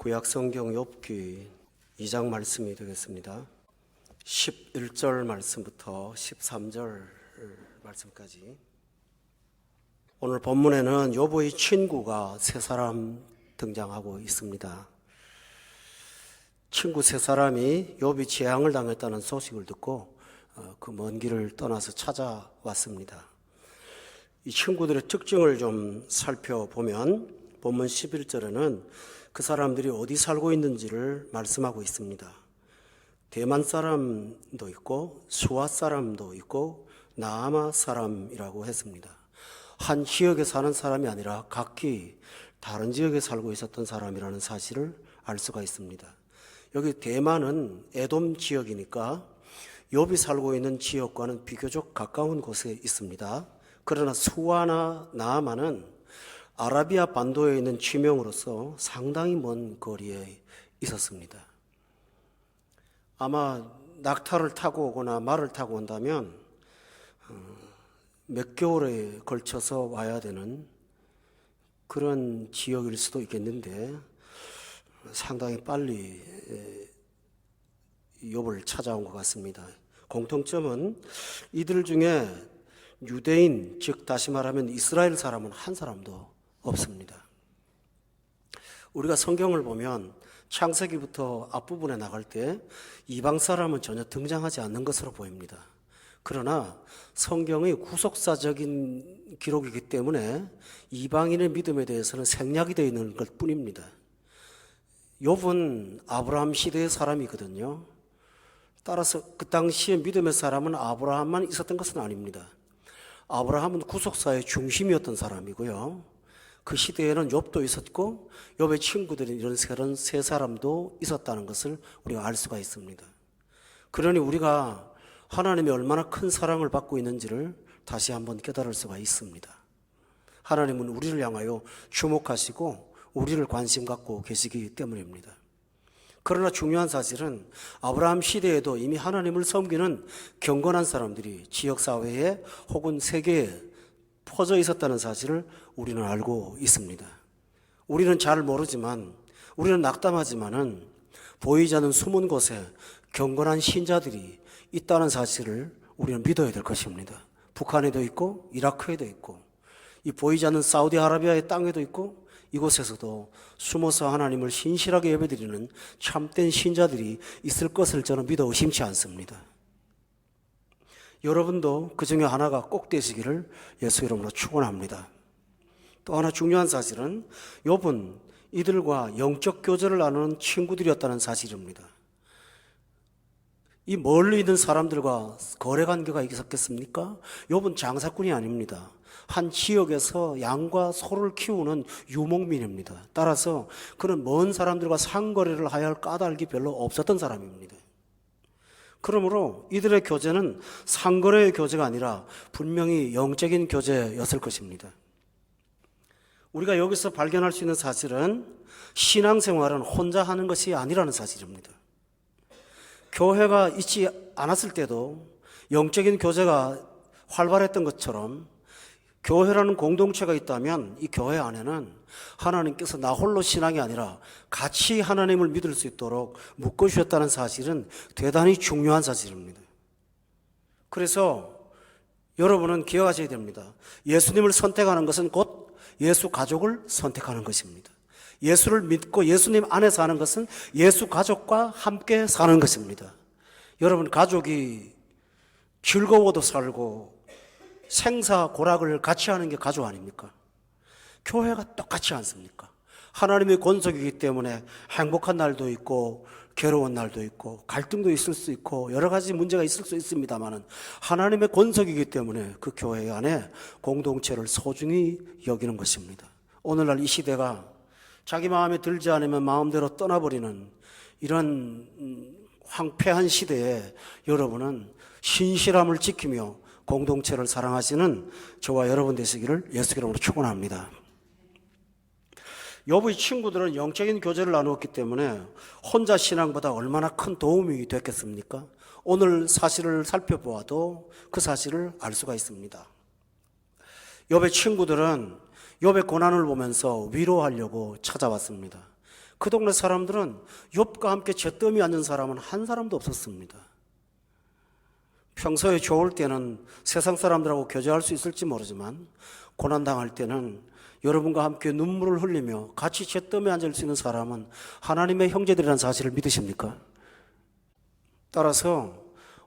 구약성경 욥기 2장 말씀이 되겠습니다. 11절 말씀부터 13절 말씀까지. 오늘 본문에는 욥의 친구가 세 사람 등장하고 있습니다. 친구 세 사람이 욥이 재앙을 당했다는 소식을 듣고 그 먼 길을 떠나서 찾아왔습니다. 이 친구들의 특징을 좀 살펴보면 본문 11절에는 그 사람들이 어디 살고 있는지를 말씀하고 있습니다. 대만 사람도 있고 수아 사람도 있고 나아마 사람이라고 했습니다. 한 지역에 사는 사람이 아니라 각기 다른 지역에 살고 있었던 사람이라는 사실을 알 수가 있습니다. 여기 대만은 에돔 지역이니까 욥이 살고 있는 지역과는 비교적 가까운 곳에 있습니다. 그러나 수아나 나아마는 아라비아 반도에 있는 지명으로서 상당히 먼 거리에 있었습니다. 아마 낙타를 타고 오거나 말을 타고 온다면 몇 개월에 걸쳐서 와야 되는 그런 지역일 수도 있겠는데 상당히 빨리 욥을 찾아온 것 같습니다. 공통점은 이들 중에 유대인, 즉 다시 말하면 이스라엘 사람은 한 사람도 없습니다. 우리가 성경을 보면 창세기부터 앞부분에 나갈 때 이방 사람은 전혀 등장하지 않는 것으로 보입니다. 그러나 성경의 구속사적인 기록이기 때문에 이방인의 믿음에 대해서는 생략이 되어 있는 것 뿐입니다. 욥은 아브라함 시대의 사람이거든요. 따라서 그 당시에 믿음의 사람은 아브라함만 있었던 것은 아닙니다. 아브라함은 구속사의 중심이었던 사람이고요. 그 시대에는 욥도 있었고 욥의 친구들인 이런 세 사람도 있었다는 것을 우리가 알 수가 있습니다. 그러니 우리가 하나님이 얼마나 큰 사랑을 받고 있는지를 다시 한번 깨달을 수가 있습니다. 하나님은 우리를 향하여 주목하시고 우리를 관심 갖고 계시기 때문입니다. 그러나 중요한 사실은 아브라함 시대에도 이미 하나님을 섬기는 경건한 사람들이 지역사회에 혹은 세계에 퍼져 있었다는 사실을 우리는 알고 있습니다. 우리는 잘 모르지만, 우리는 낙담하지만은 보이지 않는 숨은 곳에 경건한 신자들이 있다는 사실을 우리는 믿어야 될 것입니다. 북한에도 있고 이라크에도 있고 이 보이지 않는 사우디아라비아의 땅에도 있고 이곳에서도 숨어서 하나님을 신실하게 예배드리는 참된 신자들이 있을 것을 저는 믿어 의심치 않습니다. 여러분도 그 중에 하나가 꼭 되시기를 예수 이름으로 축원합니다. 또 하나 중요한 사실은 욥은 이들과 영적 교제를 나누는 친구들이었다는 사실입니다. 이 멀리 있는 사람들과 거래 관계가 있었겠습니까? 욥은 장사꾼이 아닙니다. 한 지역에서 양과 소를 키우는 유목민입니다. 따라서 그는 먼 사람들과 상거래를 해야 할 까닭이 별로 없었던 사람입니다. 그러므로 이들의 교제는 상거래의 교제가 아니라 분명히 영적인 교제였을 것입니다. 우리가 여기서 발견할 수 있는 사실은 신앙생활은 혼자 하는 것이 아니라는 사실입니다. 교회가 있지 않았을 때도 영적인 교제가 활발했던 것처럼 교회라는 공동체가 있다면 이 교회 안에는 하나님께서 나 홀로 신앙이 아니라 같이 하나님을 믿을 수 있도록 묶어주셨다는 사실은 대단히 중요한 사실입니다. 그래서 여러분은 기억하셔야 됩니다. 예수님을 선택하는 것은 곧 예수 가족을 선택하는 것입니다. 예수를 믿고 예수님 안에 사는 것은 예수 가족과 함께 사는 것입니다. 여러분, 가족이 즐거워도 살고 생사고락을 같이 하는 게 가족 아닙니까? 교회가 똑같지 않습니까? 하나님의 권속이기 때문에 행복한 날도 있고 괴로운 날도 있고 갈등도 있을 수 있고 여러 가지 문제가 있을 수 있습니다만 하나님의 권속이기 때문에 그 교회 안에 공동체를 소중히 여기는 것입니다. 오늘날 이 시대가 자기 마음에 들지 않으면 마음대로 떠나버리는 이런 황폐한 시대에 여러분은 신실함을 지키며 공동체를 사랑하시는 저와 여러분 되시기를 예수 이름으로 축원합니다. 욥의 친구들은 영적인 교제를 나누었기 때문에 혼자 신앙보다 얼마나 큰 도움이 됐겠습니까? 오늘 사실을 살펴보아도 그 사실을 알 수가 있습니다. 욥의 친구들은 욥의 고난을 보면서 위로하려고 찾아왔습니다. 그 동네 사람들은 욥과 함께 잿더미 앉은 사람은 한 사람도 없었습니다. 평소에 좋을 때는 세상 사람들하고 교제할 수 있을지 모르지만 고난당할 때는 여러분과 함께 눈물을 흘리며 같이 잿더미에 앉을 수 있는 사람은 하나님의 형제들이라는 사실을 믿으십니까? 따라서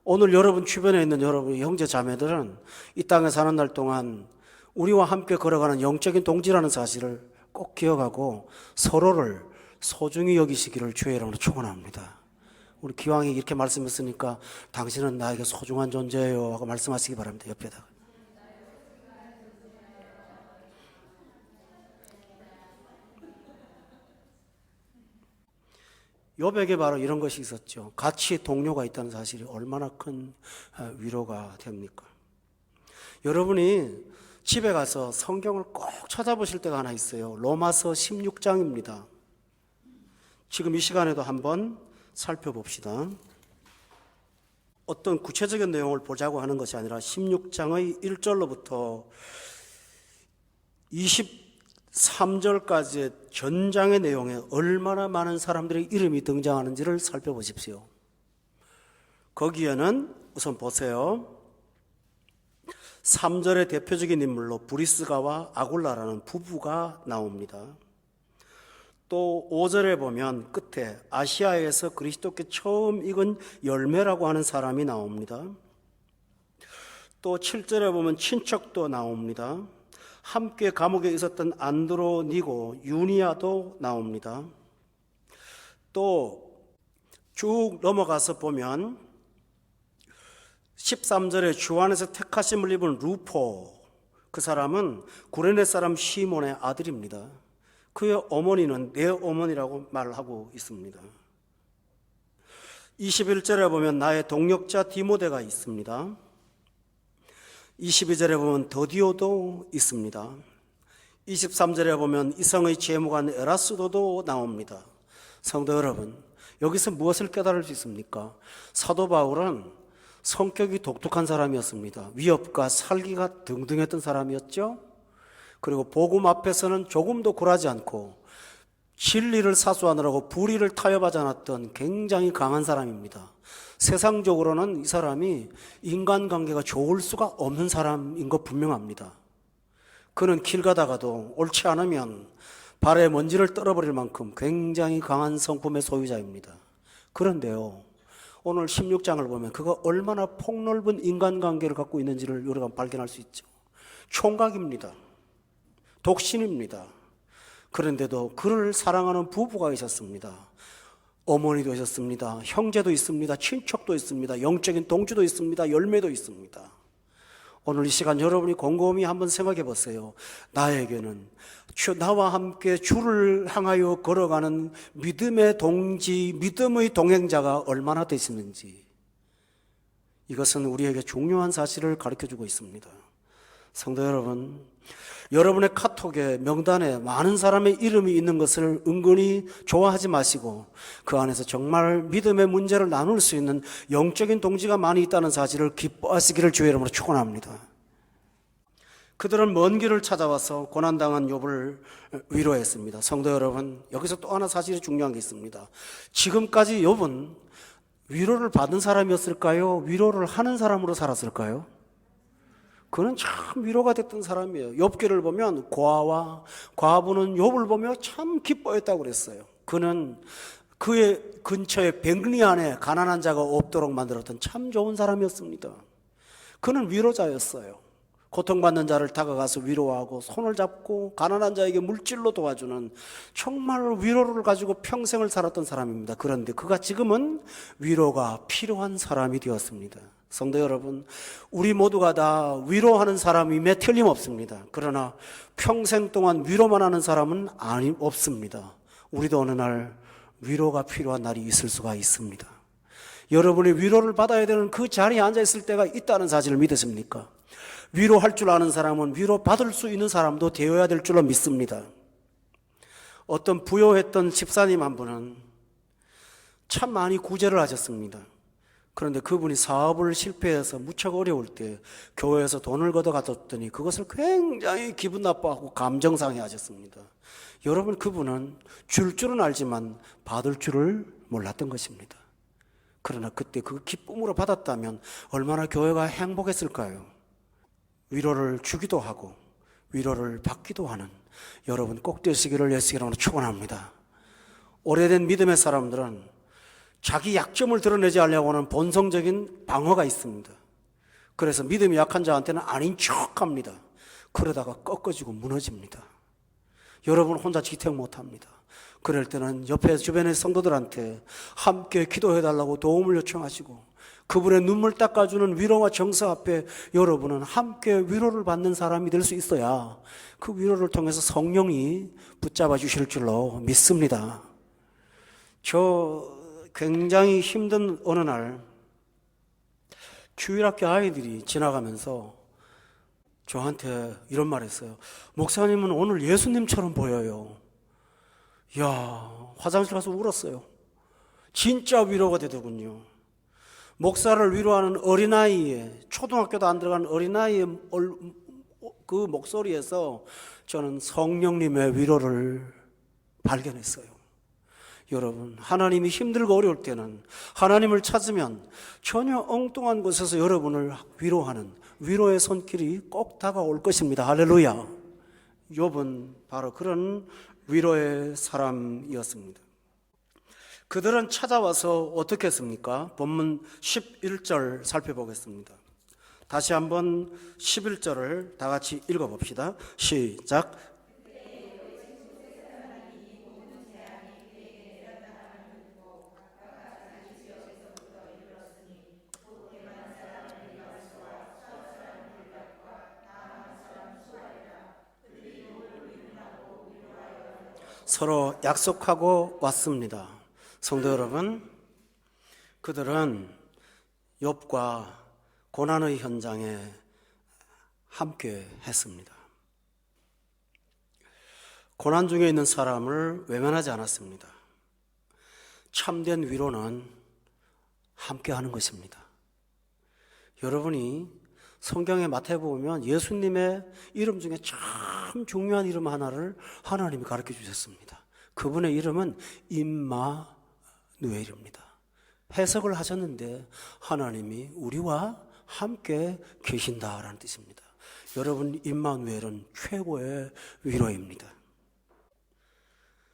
오늘 여러분 주변에 있는 여러분의 형제 자매들은 이 땅에 사는 날 동안 우리와 함께 걸어가는 영적인 동지라는 사실을 꼭 기억하고 서로를 소중히 여기시기를 주의 이름으로 축원합니다. 우리 기왕이 이렇게 말씀했으니까 당신은 나에게 소중한 존재예요 하고 말씀하시기 바랍니다. 옆에다가. 욥에게 바로 이런 것이 있었죠. 같이 동료가 있다는 사실이 얼마나 큰 위로가 됩니까? 여러분이 집에 가서 성경을 꼭 찾아보실 때가 하나 있어요. 로마서 16장입니다. 지금 이 시간에도 한번 살펴봅시다. 어떤 구체적인 내용을 보자고 하는 것이 아니라 16장의 1절로부터 23절까지의 전장의 내용에 얼마나 많은 사람들의 이름이 등장하는지를 살펴보십시오. 거기에는 우선 보세요. 3절의 대표적인 인물로 브리스가와 아굴라라는 부부가 나옵니다. 또 5절에 보면 끝에 아시아에서 그리스도께 처음 익은 열매라고 하는 사람이 나옵니다. 또 7절에 보면 친척도 나옵니다. 함께 감옥에 있었던 안드로니고 유니아도 나옵니다. 또 쭉 넘어가서 보면 13절에 주 안에서 택하심을 입은 루포, 그 사람은 구레네 사람 시몬의 아들입니다. 그의 어머니는 내 어머니라고 말하고 있습니다. 21절에 보면 나의 동역자 디모데가 있습니다. 22절에 보면 더디오도 있습니다. 23절에 보면 이성의 재무관 에라스도도 나옵니다. 성도 여러분, 여기서 무엇을 깨달을 수 있습니까? 사도 바울은 성격이 독특한 사람이었습니다. 위협과 살기가 등등했던 사람이었죠. 그리고 복음 앞에서는 조금도 굴하지 않고 진리를 사수하느라고 불의를 타협하지 않았던 굉장히 강한 사람입니다. 세상적으로는 이 사람이 인간관계가 좋을 수가 없는 사람인 것 분명합니다. 그는 길 가다가도 옳지 않으면 발에 먼지를 떨어버릴 만큼 굉장히 강한 성품의 소유자입니다. 그런데요, 오늘 16장을 보면 그가 얼마나 폭넓은 인간관계를 갖고 있는지를 우리가 발견할 수 있죠. 총각입니다. 독신입니다. 그런데도 그를 사랑하는 부부가 있었습니다. 어머니도 있었습니다. 형제도 있습니다. 친척도 있습니다. 영적인 동지도 있습니다. 열매도 있습니다. 오늘 이 시간 여러분이 곰곰이 한번 생각해 보세요. 나에게는 나와 함께 주를 향하여 걸어가는 믿음의 동지, 믿음의 동행자가 얼마나 되시는지, 이것은 우리에게 중요한 사실을 가르쳐주고 있습니다. 성도 여러분, 여러분의 카톡에 명단에 많은 사람의 이름이 있는 것을 은근히 좋아하지 마시고 그 안에서 정말 믿음의 문제를 나눌 수 있는 영적인 동지가 많이 있다는 사실을 기뻐하시기를 주의 이름으로 축원합니다. 그들은 먼 길을 찾아와서 고난당한 욥을 위로했습니다. 성도 여러분, 여기서 또 하나 사실이 중요한 게 있습니다. 지금까지 욥은 위로를 받은 사람이었을까요? 위로를 하는 사람으로 살았을까요? 그는 참 위로가 됐던 사람이에요. 욥기를 보면 고아와 과부는 욥을 보며 참 기뻐했다고 그랬어요. 그는 그의 근처에 백리 안에 가난한 자가 없도록 만들었던 참 좋은 사람이었습니다. 그는 위로자였어요. 고통받는 자를 다가가서 위로하고 손을 잡고 가난한 자에게 물질로 도와주는 정말 위로를 가지고 평생을 살았던 사람입니다. 그런데 그가 지금은 위로가 필요한 사람이 되었습니다. 성도 여러분, 우리 모두가 다 위로하는 사람임에 틀림없습니다. 그러나 평생 동안 위로만 하는 사람은 없습니다. 우리도 어느 날 위로가 필요한 날이 있을 수가 있습니다. 여러분이 위로를 받아야 되는 그 자리에 앉아 있을 때가 있다는 사실을 믿으십니까? 위로할 줄 아는 사람은 위로받을 수 있는 사람도 되어야 될 줄로 믿습니다. 어떤 부요했던 집사님 한 분은 참 많이 구제를 하셨습니다. 그런데 그분이 사업을 실패해서 무척 어려울 때 교회에서 돈을 걷어가졌더니 그것을 굉장히 기분 나빠하고 감정상해 하셨습니다. 여러분, 그분은 줄 줄은 알지만 받을 줄을 몰랐던 것입니다. 그러나 그때 그 기쁨으로 받았다면 얼마나 교회가 행복했을까요? 위로를 주기도 하고 위로를 받기도 하는 여러분 꼭 되시기를 예수의 이름으로 축원합니다. 오래된 믿음의 사람들은 자기 약점을 드러내지 않으려고 하는 본성적인 방어가 있습니다. 그래서 믿음이 약한 자한테는 아닌 척합니다. 그러다가 꺾어지고 무너집니다. 여러분 혼자 지탱 못합니다. 그럴 때는 옆에 주변의 성도들한테 함께 기도해달라고 도움을 요청하시고 그분의 눈물 닦아주는 위로와 정서 앞에 여러분은 함께 위로를 받는 사람이 될 수 있어야 그 위로를 통해서 성령이 붙잡아 주실 줄로 믿습니다. 저 굉장히 힘든 어느 날 주일학교 아이들이 지나가면서 저한테 이런 말 했어요. 목사님은 오늘 예수님처럼 보여요. 이야, 화장실 가서 울었어요. 진짜 위로가 되더군요. 목사를 위로하는 어린아이의, 초등학교도 안 들어간 어린아이의 그 목소리에서 저는 성령님의 위로를 발견했어요. 여러분, 하나님이 힘들고 어려울 때는 하나님을 찾으면 전혀 엉뚱한 곳에서 여러분을 위로하는 위로의 손길이 꼭 다가올 것입니다. 할렐루야. 욥은 바로 그런 위로의 사람이었습니다. 그들은 찾아와서 어떻게 했습니까? 본문 11절 살펴보겠습니다. 다시 한번 11절을 다 같이 읽어봅시다. 시작. 서로 약속하고 왔습니다. 성도 여러분, 그들은 욥과 고난의 현장에 함께 했습니다. 고난 중에 있는 사람을 외면하지 않았습니다. 참된 위로는 함께 하는 것입니다. 여러분이 성경의 마태복음에 예수님의 이름 중에 참 중요한 이름 하나를 하나님이 가르쳐 주셨습니다. 그분의 이름은 임마누엘입니다. 해석을 하셨는데 하나님이 우리와 함께 계신다라는 뜻입니다. 여러분, 임마누엘은 최고의 위로입니다.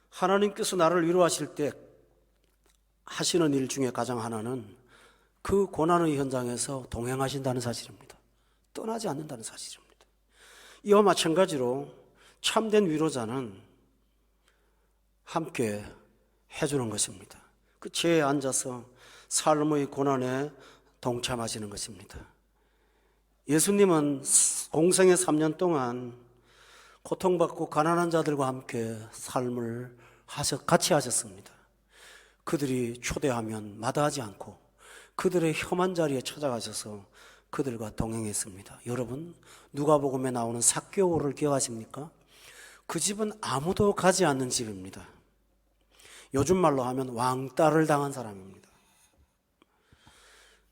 하나님께서 나를 위로하실 때 하시는 일 중에 가장 하나는 그 고난의 현장에서 동행하신다는 사실입니다. 떠나지 않는다는 사실입니다. 이와 마찬가지로 참된 위로자는 함께 해주는 것입니다. 그 죄에 앉아서 삶의 고난에 동참하시는 것입니다. 예수님은 공생의 3년 동안 고통받고 가난한 자들과 함께 삶을 같이 하셨습니다. 그들이 초대하면 마다하지 않고 그들의 험한 자리에 찾아가셔서 그들과 동행했습니다. 여러분, 누가복음에 나오는 삭개오를 기억하십니까? 그 집은 아무도 가지 않는 집입니다. 요즘 말로 하면 왕따를 당한 사람입니다.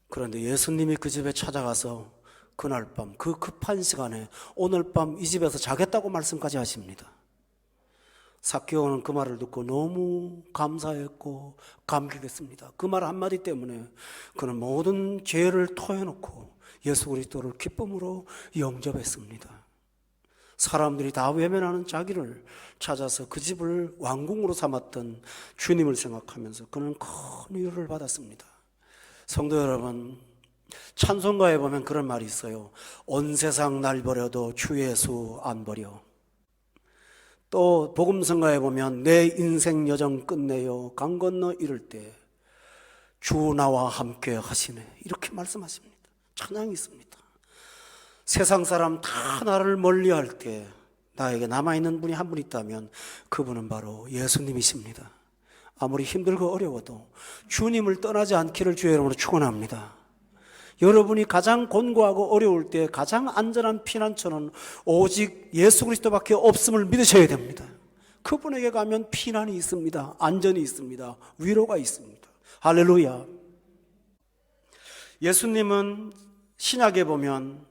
그런데 예수님이 그 집에 찾아가서 그날 밤 그 급한 시간에 오늘 밤 이 집에서 자겠다고 말씀까지 하십니다. 삭개오는 그 말을 듣고 너무 감사했고 감격했습니다. 그 말 한마디 때문에 그는 모든 죄를 토해놓고 예수 그리스도를 기쁨으로 영접했습니다. 사람들이 다 외면하는 자기를 찾아서 그 집을 왕궁으로 삼았던 주님을 생각하면서 그는 큰 위로를 받았습니다. 성도 여러분, 찬송가에 보면 그런 말이 있어요. 온 세상 날 버려도 주 예수 안 버려. 또 복음성가에 보면 내 인생 여정 끝내요 강 건너 이를 때 주 나와 함께 하시네, 이렇게 말씀하십니다. 찬양이 있습니다. 세상 사람 다 나를 멀리할 때 나에게 남아있는 분이 한 분 있다면 그분은 바로 예수님이십니다. 아무리 힘들고 어려워도 주님을 떠나지 않기를 주의 이름으로 축원합니다. 여러분이 가장 곤고하고 어려울 때 가장 안전한 피난처는 오직 예수 그리스도밖에 없음을 믿으셔야 됩니다. 그분에게 가면 피난이 있습니다. 안전이 있습니다. 위로가 있습니다. 할렐루야. 예수님은 신약에 보면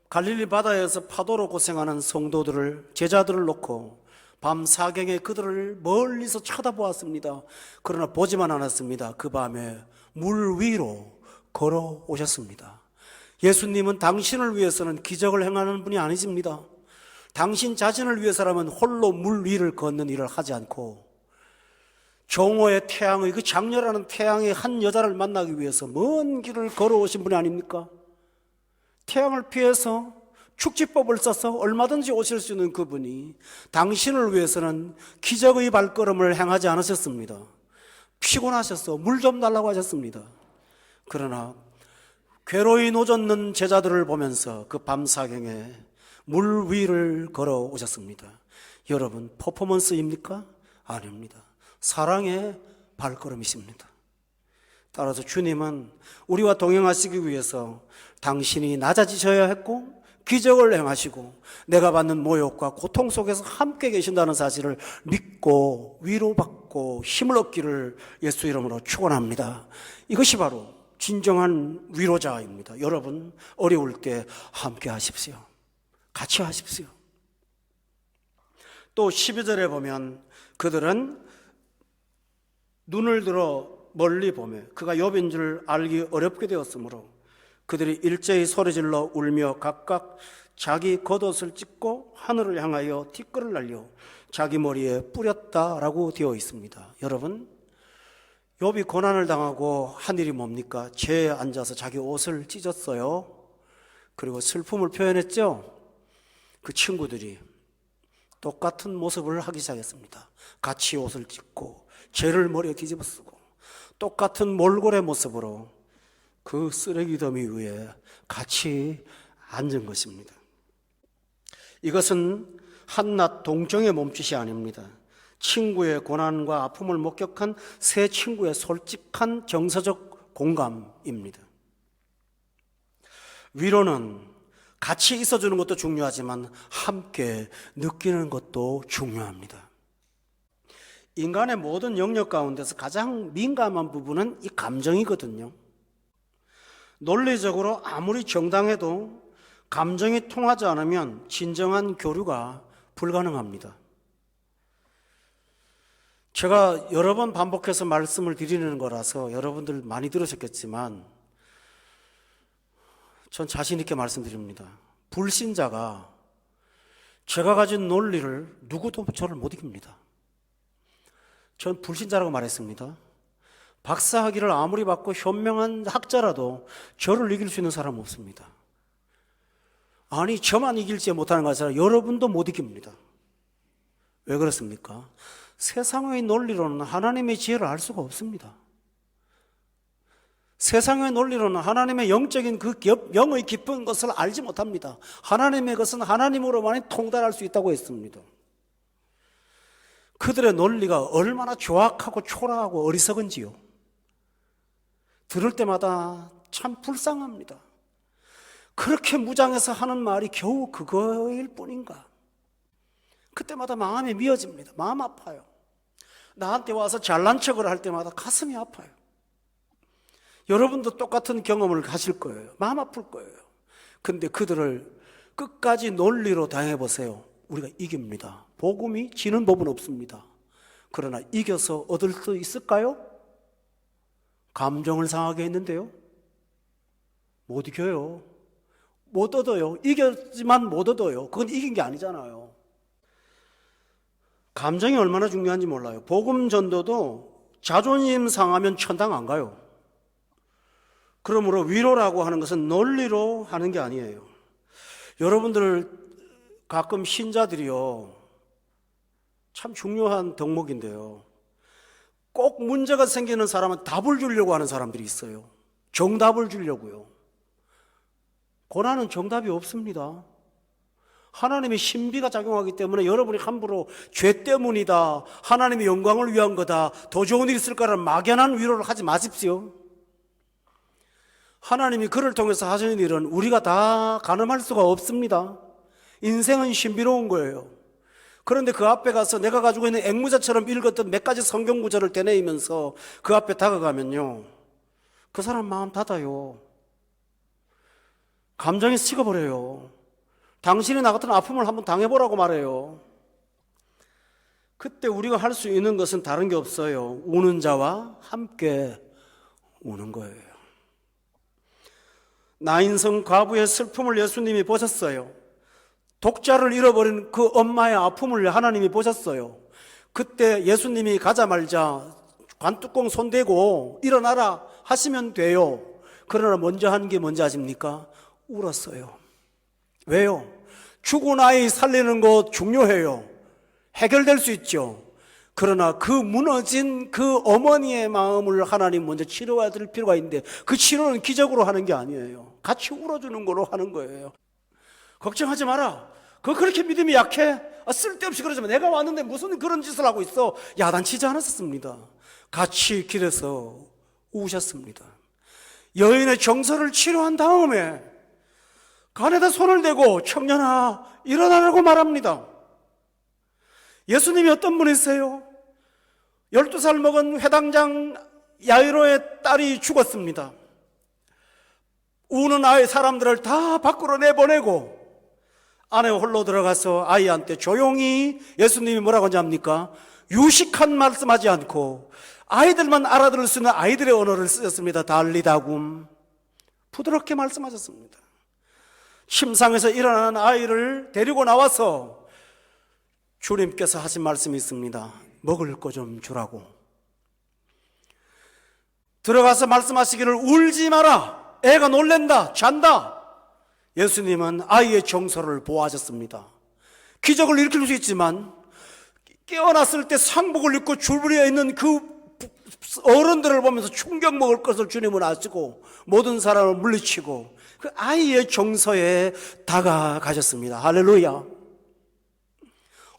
갈릴리 바다에서 파도로 고생하는 성도들을, 제자들을 놓고 밤 사경에 그들을 멀리서 쳐다보았습니다. 그러나 보지만 않았습니다. 그 밤에 물 위로 걸어오셨습니다. 예수님은 당신을 위해서는 기적을 행하는 분이 아니십니다. 당신 자신을 위해서라면 홀로 물 위를 걷는 일을 하지 않고 정오의 태양의, 그 장렬하는 태양의 한 여자를 만나기 위해서 먼 길을 걸어오신 분이 아닙니까? 태양을 피해서 축지법을 써서 얼마든지 오실 수 있는 그분이 당신을 위해서는 기적의 발걸음을 행하지 않으셨습니다. 피곤하셔서 물 좀 달라고 하셨습니다. 그러나 괴로이 노젓는 제자들을 보면서 그 밤사경에 물 위를 걸어오셨습니다. 여러분, 퍼포먼스입니까? 아닙니다. 사랑의 발걸음이십니다. 따라서 주님은 우리와 동행하시기 위해서 당신이 낮아지셔야 했고 기적을 행하시고 내가 받는 모욕과 고통 속에서 함께 계신다는 사실을 믿고 위로받고 힘을 얻기를 예수 이름으로 축원합니다. 이것이 바로 진정한 위로자입니다. 여러분, 어려울 때 함께 하십시오. 같이 하십시오. 또 12절에 보면 그들은 눈을 들어 멀리 보며 그가 욥인 줄 알기 어렵게 되었으므로 그들이 일제히 소리질러 울며 각각 자기 겉옷을 찢고 하늘을 향하여 티끌을 날려 자기 머리에 뿌렸다라고 되어 있습니다. 여러분, 욥이 고난을 당하고 한 일이 뭡니까? 죄에 앉아서 자기 옷을 찢었어요. 그리고 슬픔을 표현했죠. 그 친구들이 똑같은 모습을 하기 시작했습니다. 같이 옷을 찢고 죄를 머리에 뒤집어 쓰고 똑같은 몰골의 모습으로 그 쓰레기 더미 위에 같이 앉은 것입니다. 이것은 한낱 동정의 몸짓이 아닙니다. 친구의 고난과 아픔을 목격한 새 친구의 솔직한 정서적 공감입니다. 위로는 같이 있어주는 것도 중요하지만 함께 느끼는 것도 중요합니다. 인간의 모든 영역 가운데서 가장 민감한 부분은 이 감정이거든요. 논리적으로 아무리 정당해도 감정이 통하지 않으면 진정한 교류가 불가능합니다. 제가 여러 번 반복해서 말씀을 드리는 거라서 여러분들 많이 들으셨겠지만 전 자신 있게 말씀드립니다. 불신자가 제가 가진 논리를 누구도 저를 못 이깁니다. 전 불신자라고 말했습니다. 박사학위를 아무리 받고 현명한 학자라도 저를 이길 수 있는 사람은 없습니다. 아니, 저만 이길지 못하는 것이 아니라 여러분도 못 이깁니다. 왜 그렇습니까? 세상의 논리로는 하나님의 지혜를 알 수가 없습니다. 세상의 논리로는 하나님의 영적인 그 영의 깊은 것을 알지 못합니다. 하나님의 것은 하나님으로만이 통달할 수 있다고 했습니다. 그들의 논리가 얼마나 조악하고 초라하고 어리석은지요. 들을 때마다 참 불쌍합니다. 그렇게 무장해서 하는 말이 겨우 그거일 뿐인가? 그때마다 마음이 미어집니다. 마음 아파요. 나한테 와서 잘난 척을 할 때마다 가슴이 아파요. 여러분도 똑같은 경험을 하실 거예요. 마음 아플 거예요. 근데 그들을 끝까지 논리로 당해보세요. 우리가 이깁니다. 복음이 지는 법은 없습니다. 그러나 이겨서 얻을 수 있을까요? 감정을 상하게 했는데요. 못 이겨요. 못 얻어요. 이겼지만 못 얻어요. 그건 이긴 게 아니잖아요. 감정이 얼마나 중요한지 몰라요. 복음 전도도 자존심 상하면 천당 안 가요. 그러므로 위로라고 하는 것은 논리로 하는 게 아니에요. 여러분들 가끔 신자들이요, 참 중요한 덕목인데요, 꼭 문제가 생기는 사람은 답을 주려고 하는 사람들이 있어요. 정답을 주려고요. 고난은 정답이 없습니다. 하나님의 신비가 작용하기 때문에 여러분이 함부로 죄 때문이다, 하나님의 영광을 위한 거다, 더 좋은 일이 있을 거라는 막연한 위로를 하지 마십시오. 하나님이 그를 통해서 하시는 일은 우리가 다 가늠할 수가 없습니다. 인생은 신비로운 거예요. 그런데 그 앞에 가서 내가 가지고 있는 앵무새처럼 읽었던 몇 가지 성경 구절을 떼내면서 그 앞에 다가가면요, 그 사람 마음 닫아요. 감정이 식어버려요. 당신이 나 같은 아픔을 한번 당해보라고 말해요. 그때 우리가 할 수 있는 것은 다른 게 없어요. 우는 자와 함께 우는 거예요. 나인성 과부의 슬픔을 예수님이 보셨어요. 독자를 잃어버린 그 엄마의 아픔을 하나님이 보셨어요. 그때 예수님이 가자말자 관뚜껑 손대고 일어나라 하시면 돼요. 그러나 먼저 한 게 뭔지 아십니까? 울었어요. 왜요? 죽은 아이 살리는 거 중요해요. 해결될 수 있죠. 그러나 그 무너진 그 어머니의 마음을 하나님 먼저 치료해야 될 필요가 있는데 그 치료는 기적으로 하는 게 아니에요. 같이 울어주는 걸로 하는 거예요. 걱정하지 마라. 그렇게 믿음이 약해? 쓸데없이 그러지 마. 내가 왔는데 무슨 그런 짓을 하고 있어? 야단치지 않았습니다. 같이 길에서 우셨습니다. 여인의 정서를 치료한 다음에 간에다 손을 대고 청년아 일어나라고 말합니다. 예수님이 어떤 분이세요? 12살 먹은 회당장 야이로의 딸이 죽었습니다. 우는 아이 사람들을 다 밖으로 내보내고 안에 홀로 들어가서 아이한테 조용히 예수님이 뭐라고 합니까? 유식한 말씀하지 않고 아이들만 알아들을 수 있는 아이들의 언어를 쓰셨습니다. 달리다굼. 부드럽게 말씀하셨습니다. 침상에서 일어나는 아이를 데리고 나와서 주님께서 하신 말씀이 있습니다. 먹을 거 좀 주라고. 들어가서 말씀하시기를 울지 마라. 애가 놀랜다. 잔다. 예수님은 아이의 정서를 보호하셨습니다. 기적을 일으킬 수 있지만 깨어났을 때 상복을 입고 줄부리에 있는 그 어른들을 보면서 충격 먹을 것을 주님은 아시고 모든 사람을 물리치고 그 아이의 정서에 다가가셨습니다. 할렐루야.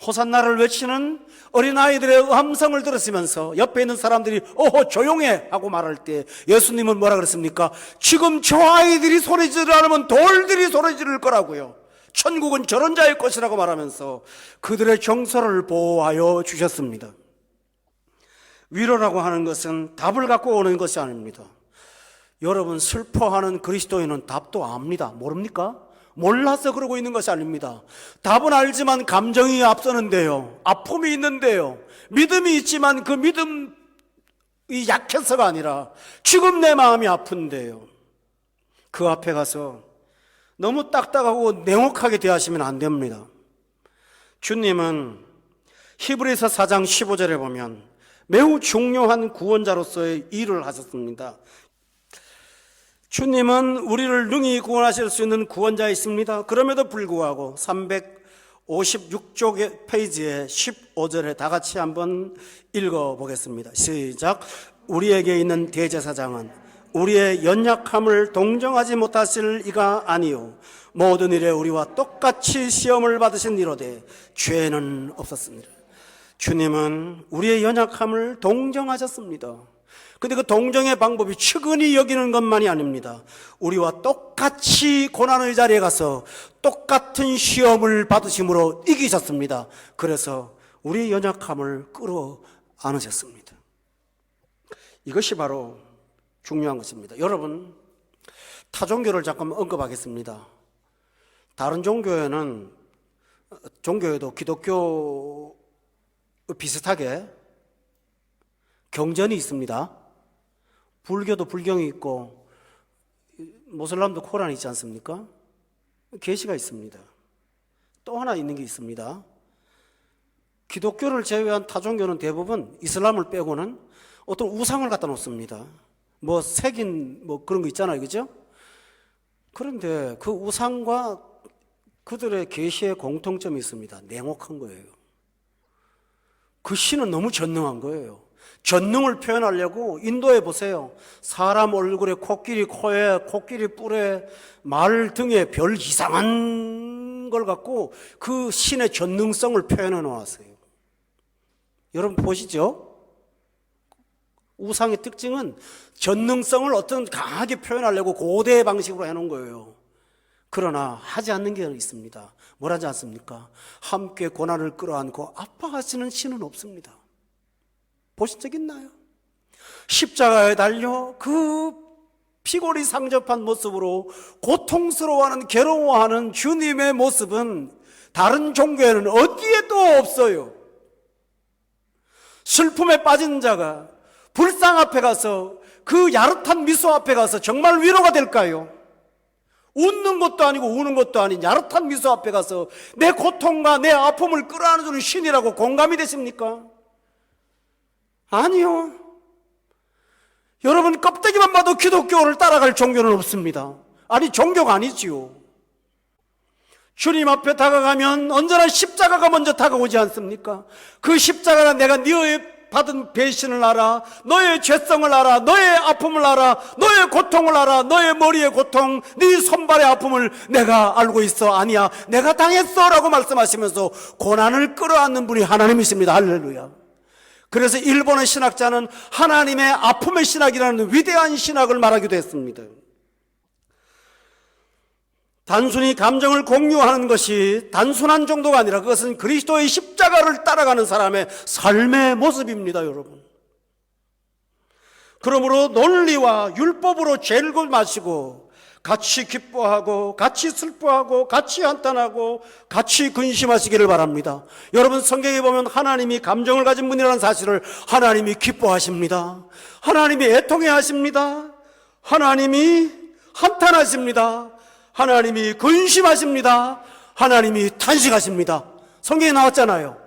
호산나를 외치는 어린아이들의 음성을 들었으면서 옆에 있는 사람들이 어허 조용해 하고 말할 때 예수님은 뭐라 그랬습니까? 지금 저 아이들이 소리 지르지 않으면 돌들이 소리 지를 거라고요. 천국은 저런 자의 것이라고 말하면서 그들의 정서를 보호하여 주셨습니다. 위로라고 하는 것은 답을 갖고 오는 것이 아닙니다. 여러분 슬퍼하는 그리스도인은 답도 압니다. 모릅니까? 몰라서 그러고 있는 것이 아닙니다. 답은 알지만 감정이 앞서는데요. 아픔이 있는데요. 믿음이 있지만 그 믿음이 약해서가 아니라 지금 내 마음이 아픈데요. 그 앞에 가서 너무 딱딱하고 냉혹하게 대하시면 안 됩니다. 주님은 히브리서 4장 15절에 보면 매우 중요한 구원자로서의 일을 하셨습니다. 주님은 우리를 능히 구원하실 수 있는 구원자이십니다. 그럼에도 불구하고 356쪽 페이지에 15절에 다 같이 한번 읽어보겠습니다. 시작. 우리에게 있는 대제사장은 우리의 연약함을 동정하지 못하실 이가 아니요 모든 일에 우리와 똑같이 시험을 받으신 이로되 죄는 없었습니다. 주님은 우리의 연약함을 동정하셨습니다. 근데 그 동정의 방법이 측은히 여기는 것만이 아닙니다. 우리와 똑같이 고난의 자리에 가서 똑같은 시험을 받으심으로 이기셨습니다. 그래서 우리의 연약함을 끌어안으셨습니다. 이것이 바로 중요한 것입니다. 여러분, 타종교를 잠깐 언급하겠습니다. 다른 종교에도 기독교 비슷하게 경전이 있습니다. 불교도 불경이 있고 모슬람도 코란이 있지 않습니까? 계시가 있습니다. 또 하나 있는 게 있습니다. 기독교를 제외한 타종교는 대부분 이슬람을 빼고는 어떤 우상을 갖다 놓습니다. 뭐 색인 뭐 그런 거 있잖아요, 그죠? 그런데 그 우상과 그들의 계시의 공통점이 있습니다. 냉혹한 거예요. 그 신은 너무 전능한 거예요. 전능을 표현하려고 인도에 보세요. 사람 얼굴에 코끼리 코에 코끼리 뿔에 말 등에 별 이상한 걸 갖고 그 신의 전능성을 표현해 놓았어요. 여러분 보시죠? 우상의 특징은 전능성을 어떤 강하게 표현하려고 고대의 방식으로 해놓은 거예요. 그러나 하지 않는 게 있습니다. 뭘 하지 않습니까? 함께 고난을 끌어안고 아파하시는 신은 없습니다. 보신 적 있나요? 십자가에 달려 그 피골이 상접한 모습으로 고통스러워하는, 괴로워하는 주님의 모습은 다른 종교에는 어디에도 없어요. 슬픔에 빠진 자가 불상 앞에 가서, 그 야릇한 미소 앞에 가서 정말 위로가 될까요? 웃는 것도 아니고 우는 것도 아닌 야릇한 미소 앞에 가서 내 고통과 내 아픔을 끌어안아주는 신이라고 공감이 되십니까? 아니요. 여러분, 껍데기만 봐도 기독교를 따라갈 종교는 없습니다. 아니, 종교가 아니지요. 주님 앞에 다가가면 언제나 십자가가 먼저 다가오지 않습니까? 그 십자가는 내가 너의 받은 배신을 알아, 너의 죄성을 알아, 너의 아픔을 알아, 너의 고통을 알아, 너의 머리의 고통, 네 손발의 아픔을 내가 알고 있어. 아니야, 내가 당했어 라고 말씀하시면서 고난을 끌어안는 분이 하나님이십니다. 할렐루야. 그래서 일본의 신학자는 하나님의 아픔의 신학이라는 위대한 신학을 말하기도 했습니다. 단순히 감정을 공유하는 것이 단순한 정도가 아니라 그것은 그리스도의 십자가를 따라가는 사람의 삶의 모습입니다, 여러분. 그러므로 논리와 율법으로 죄를 마시고 같이 기뻐하고 같이 슬퍼하고 같이 한탄하고 같이 근심하시기를 바랍니다. 여러분, 성경에 보면 하나님이 감정을 가진 분이라는 사실을 하나님이 기뻐하십니다. 하나님이 애통해 하십니다. 하나님이 한탄하십니다. 하나님이 근심하십니다. 하나님이 탄식하십니다. 성경에 나왔잖아요.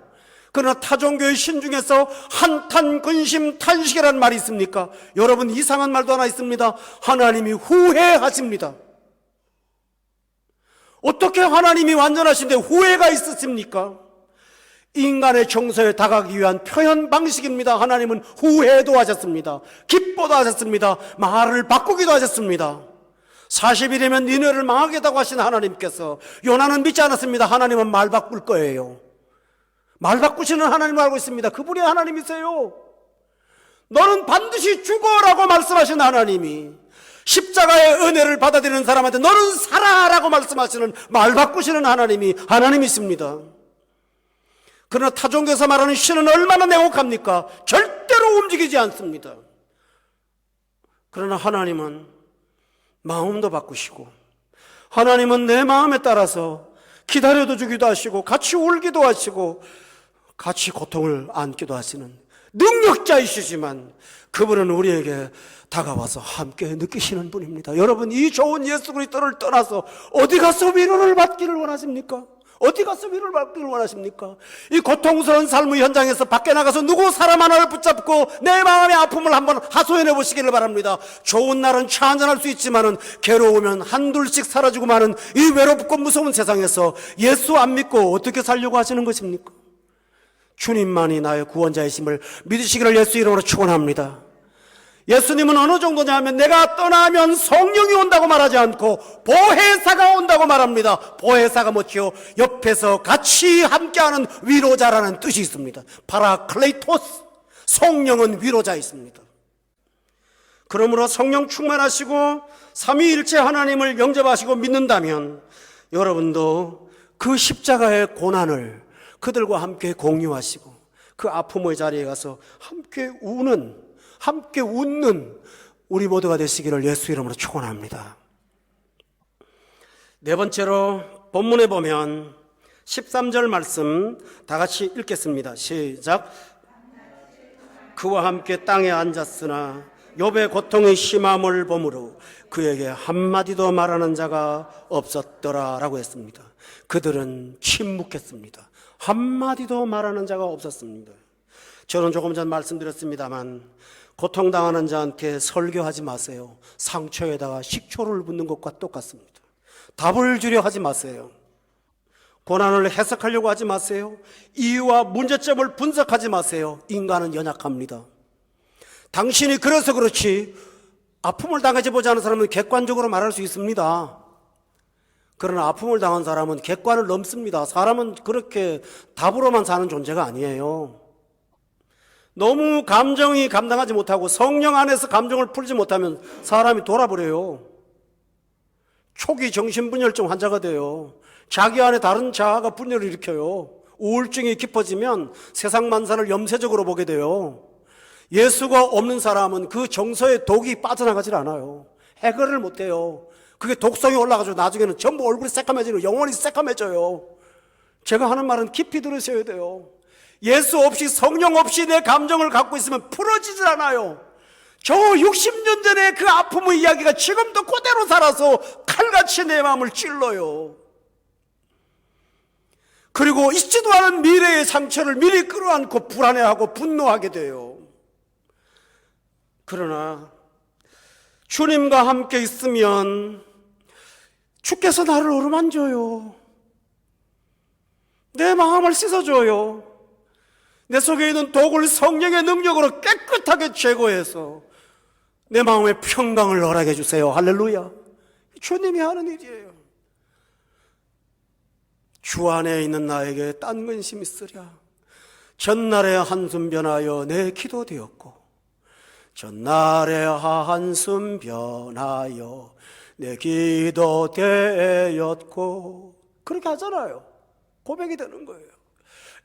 그러나 타종교의 신 중에서 한탄, 근심, 탄식이라는 말이 있습니까? 여러분, 이상한 말도 하나 있습니다. 하나님이 후회하십니다. 어떻게 하나님이 완전하신데 후회가 있으십니까? 인간의 정서에 다가가기 위한 표현 방식입니다. 하나님은 후회도 하셨습니다. 기뻐도 하셨습니다. 말을 바꾸기도 하셨습니다. 40일이면 니네를 망하겠다고 하신 하나님께서 요나는 믿지 않았습니다. 하나님은 말 바꿀 거예요. 말 바꾸시는 하나님을 알고 있습니다. 그분이 하나님이세요. 너는 반드시 죽어라고 말씀하신 하나님이 십자가의 은혜를 받아들이는 사람한테 너는 살아라고 말씀하시는, 말 바꾸시는 하나님이 하나님이십니다. 그러나 타종교에서 말하는 신은 얼마나 냉혹합니까? 절대로 움직이지 않습니다. 그러나 하나님은 마음도 바꾸시고, 하나님은 내 마음에 따라서 기다려도 주기도 하시고 같이 울기도 하시고 같이 고통을 안기도 하시는 능력자이시지만 그분은 우리에게 다가와서 함께 느끼시는 분입니다. 여러분, 이 좋은 예수 그리스도를 떠나서 어디 가서 위로를 받기를 원하십니까? 어디 가서 위로를 받기를 원하십니까? 이 고통스러운 삶의 현장에서 밖에 나가서 누구 사람 하나를 붙잡고 내 마음의 아픔을 한번 하소연해 보시기를 바랍니다. 좋은 날은 차 한잔할 수 있지만은 괴로우면 한둘씩 사라지고 마는 이 외롭고 무서운 세상에서 예수 안 믿고 어떻게 살려고 하시는 것입니까? 주님만이 나의 구원자이심을 믿으시기를 예수 이름으로 축원합니다. 예수님은 어느 정도냐 면 내가 떠나면 성령이 온다고 말하지 않고 보혜사가 온다고 말합니다. 보혜사가 뭐지요? 옆에서 같이 함께하는 위로자라는 뜻이 있습니다. 파라클레이토스, 성령은 위로자 있습니다. 그러므로 성령 충만하시고 삼위일체 하나님을 영접하시고 믿는다면 여러분도 그 십자가의 고난을 그들과 함께 공유하시고 그 아픔의 자리에 가서 함께 우는, 함께 웃는 우리 모두가 되시기를 예수 이름으로 축원합니다. 네 번째로 본문에 보면 13절 말씀 다 같이 읽겠습니다. 시작. 그와 함께 땅에 앉았으나 욥의 고통의 심함을 보므로 그에게 한마디도 말하는 자가 없었더라 라고 했습니다. 그들은 침묵했습니다. 한마디도 말하는 자가 없었습니다. 저는 조금 전 말씀드렸습니다만 고통당하는 자한테 설교하지 마세요. 상처에다가 식초를 붓는 것과 똑같습니다. 답을 주려 하지 마세요. 고난을 해석하려고 하지 마세요. 이유와 문제점을 분석하지 마세요. 인간은 연약합니다. 당신이 그래서 그렇지 아픔을 당하지 보지 않은 사람은 객관적으로 말할 수 있습니다. 그러나 아픔을 당한 사람은 객관을 넘습니다. 사람은 그렇게 답으로만 사는 존재가 아니에요. 너무 감정이 감당하지 못하고 성령 안에서 감정을 풀지 못하면 사람이 돌아버려요. 초기 정신분열증 환자가 돼요. 자기 안에 다른 자아가 분열을 일으켜요. 우울증이 깊어지면 세상 만사를 염세적으로 보게 돼요. 예수가 없는 사람은 그 정서의 독이 빠져나가질 않아요. 해결을 못해요. 그게 독성이 올라가지고 나중에는 전부 얼굴이 새까매지고 영혼이 새까매져요. 제가 하는 말은 깊이 들으셔야 돼요. 예수 없이, 성령 없이 내 감정을 갖고 있으면 풀어지질 않아요. 저 60년 전에 그 아픔의 이야기가 지금도 그대로 살아서 칼같이 내 마음을 찔러요. 그리고 있지도 않은 미래의 상처를 미리 끌어안고 불안해하고 분노하게 돼요. 그러나 주님과 함께 있으면 주께서 나를 어루만져요. 내 마음을 씻어줘요. 내 속에 있는 독을 성령의 능력으로 깨끗하게 제거해서 내 마음에 평강을 허락해 주세요. 할렐루야. 주님이 하는 일이에요. 주 안에 있는 나에게 딴 근심 있으랴. 전날에 한숨 변하여 내 기도 되었고, 전날에 한숨 변하여 내 기도 되었고, 그렇게 하잖아요. 고백이 되는 거예요.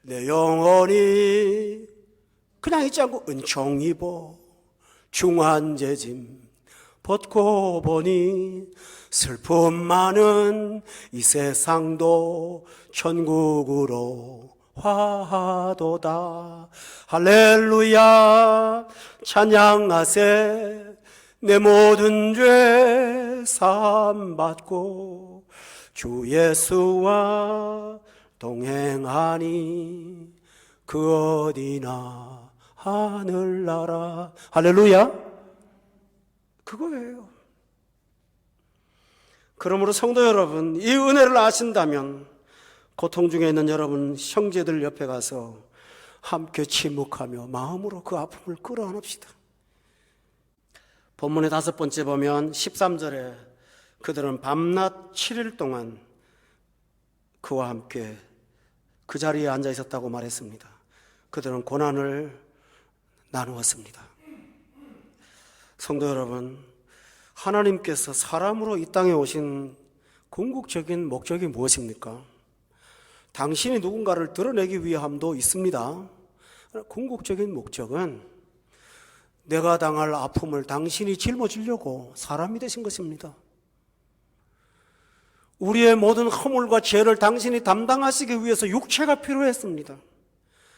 내 영혼이 그냥 있지 않고 은총 입어 중한 재짐 벗고 보니 슬픔 많은 이 세상도 천국으로 화하도다. 할렐루야 찬양하세. 내 모든 죄 사함 받고 주 예수와 동행하니 그 어디나 하늘나라. 할렐루야. 그거예요. 그러므로 성도 여러분, 이 은혜를 아신다면 고통 중에 있는 여러분 형제들 옆에 가서 함께 침묵하며 마음으로 그 아픔을 끌어안읍시다. 본문의 5번째 보면 13절에 그들은 밤낮 7일 동안 그와 함께 그 자리에 앉아 있었다고 말했습니다. 그들은 고난을 나누었습니다. 성도 여러분, 하나님께서 사람으로 이 땅에 오신 궁극적인 목적이 무엇입니까? 당신이 누군가를 드러내기 위함도 있습니다. 궁극적인 목적은 내가 당할 아픔을 당신이 짊어지려고 사람이 되신 것입니다. 우리의 모든 허물과 죄를 당신이 담당하시기 위해서 육체가 필요했습니다.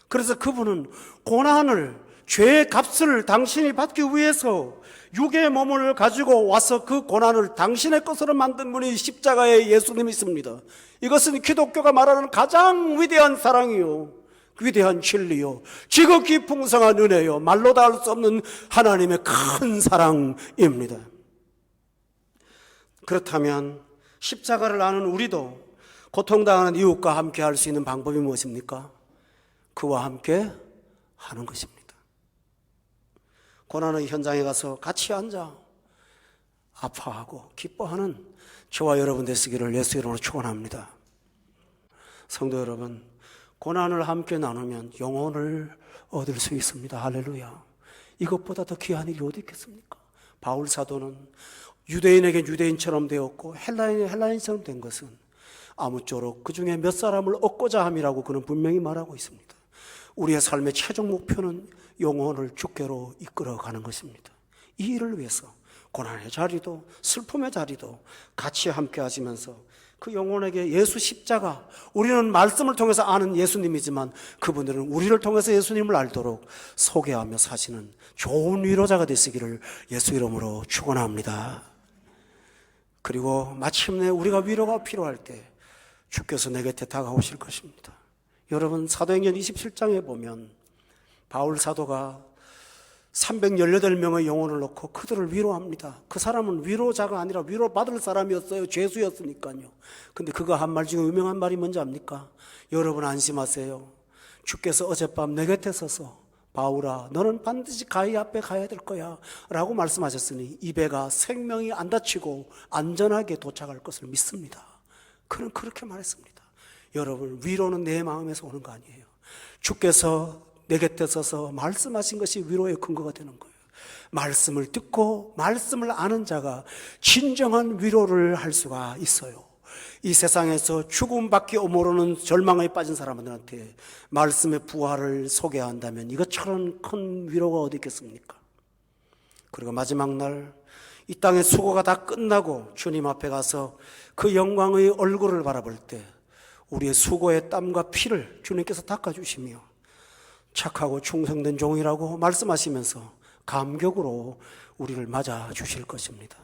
그래서 그분은 고난을, 죄의 값을 당신이 받기 위해서 육의 몸을 가지고 와서 그 고난을 당신의 것으로 만든 분이 십자가의 예수님이십니다. 이것은 기독교가 말하는 가장 위대한 사랑이요, 위대한 진리요, 지극히 풍성한 은혜요, 말로 다 할 수 없는 하나님의 큰 사랑입니다. 그렇다면 십자가를 아는 우리도 고통당하는 이웃과 함께 할 수 있는 방법이 무엇입니까? 그와 함께 하는 것입니다. 고난의 현장에 가서 같이 앉아 아파하고 기뻐하는 저와 여러분 되시기를 예수 이름으로 축원합니다. 성도 여러분, 고난을 함께 나누면 영혼을 얻을 수 있습니다. 할렐루야. 이것보다 더 귀한 일이 어디 있겠습니까? 바울 사도는 유대인에게 유대인처럼 되었고 헬라인에게 헬라인처럼 된 것은 아무쪼록 그 중에 몇 사람을 얻고자 함이라고 그는 분명히 말하고 있습니다. 우리의 삶의 최종 목표는 영혼을 주께로 이끌어가는 것입니다. 이 일을 위해서 고난의 자리도 슬픔의 자리도 같이 함께 하시면서 그 영혼에게 예수 십자가, 우리는 말씀을 통해서 아는 예수님이지만 그분들은 우리를 통해서 예수님을 알도록 소개하며 사시는 좋은 위로자가 되시기를 예수 이름으로 축원합니다. 그리고 마침내 우리가 위로가 필요할 때 주께서 내 곁에 다가오실 것입니다. 여러분, 사도행전 27장에 보면 바울 사도가 318명의 영혼을 놓고 그들을 위로합니다. 그 사람은 위로자가 아니라 위로받을 사람이었어요. 죄수였으니까요. 근데 그가 한 말 중에 유명한 말이 뭔지 압니까? 여러분 안심하세요. 주께서 어젯밤 내 곁에 서서 바울아, 너는 반드시 가히 앞에 가야 될 거야 라고 말씀하셨으니 이 배가 생명이 안 다치고 안전하게 도착할 것을 믿습니다. 그는 그렇게 말했습니다. 여러분, 위로는 내 마음에서 오는 거 아니에요. 주께서 내 곁에 서서 말씀하신 것이 위로의 근거가 되는 거예요. 말씀을 듣고 말씀을 아는 자가 진정한 위로를 할 수가 있어요. 이 세상에서 죽음밖에 모르는 절망에 빠진 사람들한테 말씀의 부활을 소개한다면 이것처럼 큰 위로가 어디 있겠습니까? 그리고 마지막 날 이 땅의 수고가 다 끝나고 주님 앞에 가서 그 영광의 얼굴을 바라볼 때 우리의 수고의 땀과 피를 주님께서 닦아주시며 착하고 충성된 종이라고 말씀하시면서 감격으로 우리를 맞아 주실 것입니다.